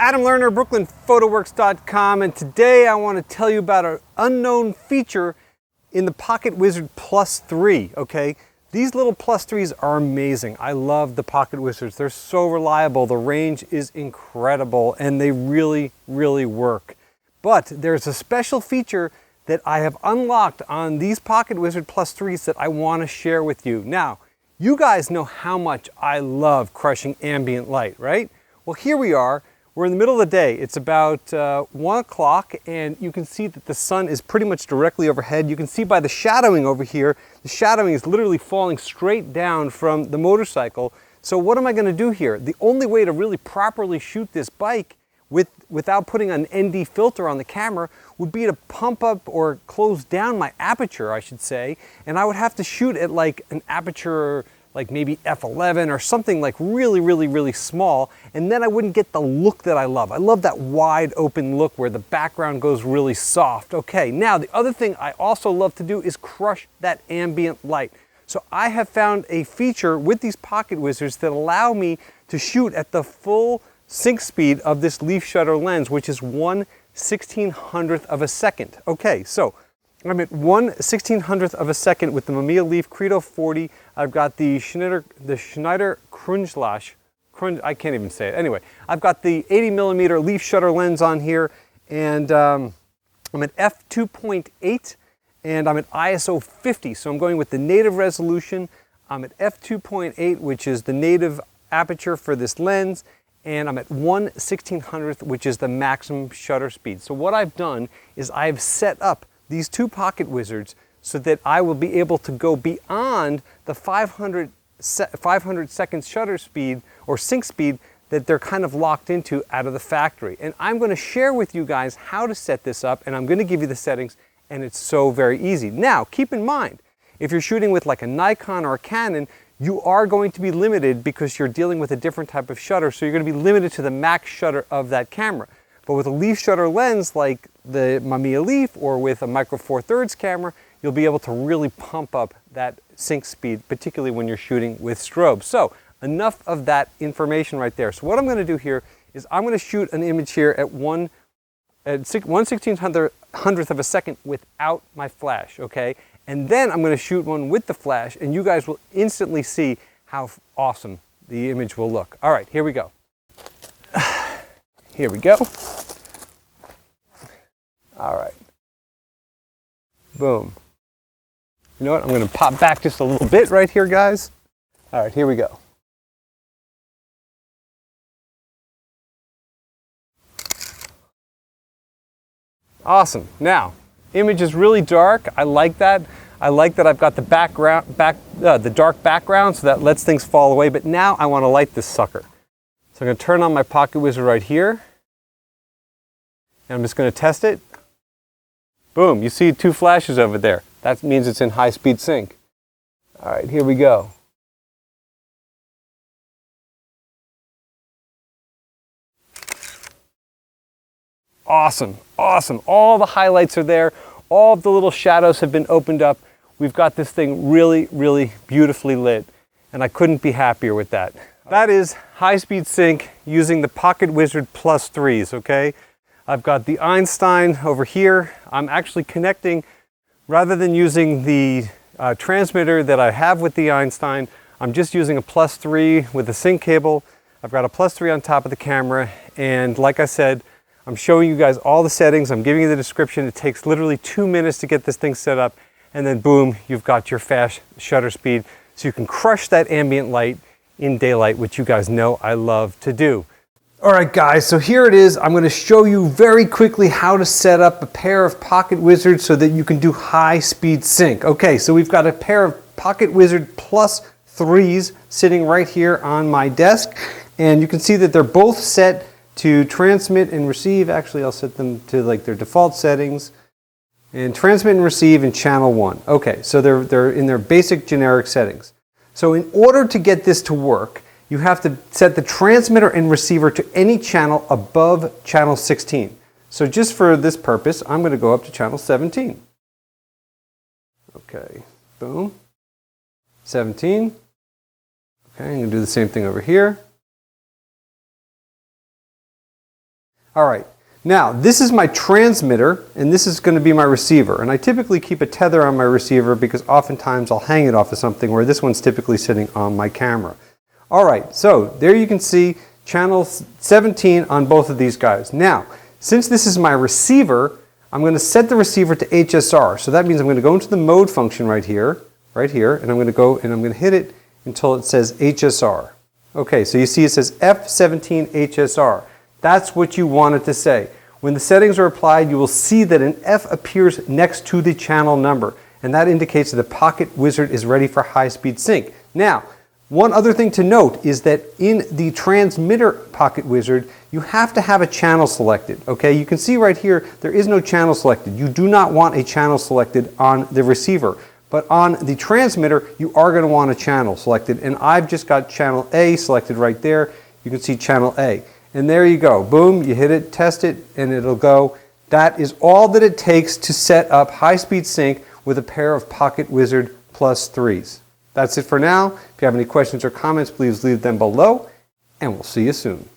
Adam Lerner, BrooklynPhotoworks.com, and today I want to tell you about an unknown feature in the Pocketwizard Plus III, okay? These little Plus 3s are amazing. I love the Pocketwizards. They're so reliable. The range is incredible, and they really, really work. But there's a special feature that I have unlocked on these Pocketwizard Plus 3s that I want to share with you. Now, you guys know how much I love crushing ambient light, right? Well, here we are. We're in the middle of the day. It's about 1 o'clock, and you can see that the sun is pretty much directly overhead. You can see by the shadowing over here, the shadowing is literally falling straight down from the motorcycle. So what am I going to do here? The only way to really properly shoot this bike without putting an ND filter on the camera would be to pump up or close down my aperture, I should say, and I would have to shoot at like an aperture like maybe f11 or something like really, really, really small, and then I wouldn't get the look that I love. I love that wide open look where the background goes really soft. Okay, now the other thing I also love to do is crush that ambient light. So I have found a feature with these Pocketwizards that allow me to shoot at the full sync speed of this leaf shutter lens, which is 1/1600th of a second. Okay, so I'm at 1/1600th of a second with the Mamiya Leaf Credo 40. I've got the Schneider Krunzlash, I can't even say it. Anyway, I've got the 80mm leaf shutter lens on here, and I'm at f2.8, and I'm at ISO 50. So I'm going with the native resolution. I'm at f2.8, which is the native aperture for this lens, and I'm at 1/1600th, which is the maximum shutter speed. So what I've done is I've set up these two Pocketwizards so that I will be able to go beyond the 500 second shutter speed or sync speed that they're kind of locked into out of the factory. And I'm going to share with you guys how to set this up, and I'm going to give you the settings, and it's so very easy. Now, keep in mind, if you're shooting with like a Nikon or a Canon, you are going to be limited because you're dealing with a different type of shutter, so you're going to be limited to the max shutter of that camera. But with a leaf shutter lens like the Mamiya Leaf or with a Micro Four Thirds camera, you'll be able to really pump up that sync speed, particularly when you're shooting with strobes. So enough of that information right there. So what I'm going to do here is I'm going to shoot an image here at 1/1600th of a second without my flash, okay? And then I'm going to shoot one with the flash, and you guys will instantly see how awesome the image will look. All right, here we go. Here we go. All right. Boom. You know what? I'm going to pop back just a little bit right here, guys. All right, here we go. Awesome. Now, image is really dark. I like that. I like that I've got the the dark background, so that lets things fall away. But now I want to light this sucker. So I'm going to turn on my Pocketwizard right here. And I'm just going to test it. Boom, you see two flashes over there. That means it's in high-speed sync. All right, here we go. Awesome, awesome. All the highlights are there. All of the little shadows have been opened up. We've got this thing really, really beautifully lit, and I couldn't be happier with that. That is high-speed sync using the Pocketwizard Plus 3s, okay? I've got the Einstein over here. I'm actually connecting, rather than using the transmitter that I have with the Einstein, I'm just using a Plus 3 with a sync cable. I've got a Plus 3 on top of the camera, and like I said, I'm showing you guys all the settings. I'm giving you the description. It takes literally 2 minutes to get this thing set up, and then boom, you've got your fast shutter speed, so you can crush that ambient light in daylight, which you guys know I love to do. All right, guys, so here it is. I'm going to show you very quickly how to set up a pair of Pocketwizards so that you can do high-speed sync. Okay, so we've got a pair of Pocketwizard Plus 3s sitting right here on my desk, and you can see that they're both set to transmit and receive. Actually, I'll set them to like their default settings, and transmit and receive in channel 1. Okay, so they're in their basic generic settings. So in order to get this to work, you have to set the transmitter and receiver to any channel above channel 16. So just for this purpose, I'm going to go up to channel 17. Okay, boom. 17. Okay, I'm going to do the same thing over here. All right, now this is my transmitter and this is going to be my receiver. And I typically keep a tether on my receiver because oftentimes I'll hang it off of something, where this one's typically sitting on my camera. All right, so there you can see channel 17 on both of these guys. Now, since this is my receiver, I'm going to set the receiver to HSR. So that means I'm going to go into the mode function right here, and I'm going to go and I'm going to hit it until it says HSR. Okay, so you see it says F17 HSR. That's what you want it to say. When the settings are applied, you will see that an F appears next to the channel number, and that indicates that the Pocketwizard is ready for high-speed sync. Now, one other thing to note is that in the transmitter Pocketwizard, you have to have a channel selected. Okay, you can see right here, there is no channel selected. You do not want a channel selected on the receiver. But on the transmitter, you are going to want a channel selected. And I've just got channel A selected right there. You can see channel A. And there you go. Boom, you hit it, test it, and it'll go. That is all that it takes to set up high-speed sync with a pair of Pocketwizard Plus IIIs. That's it for now. If you have any questions or comments, please leave them below, and we'll see you soon.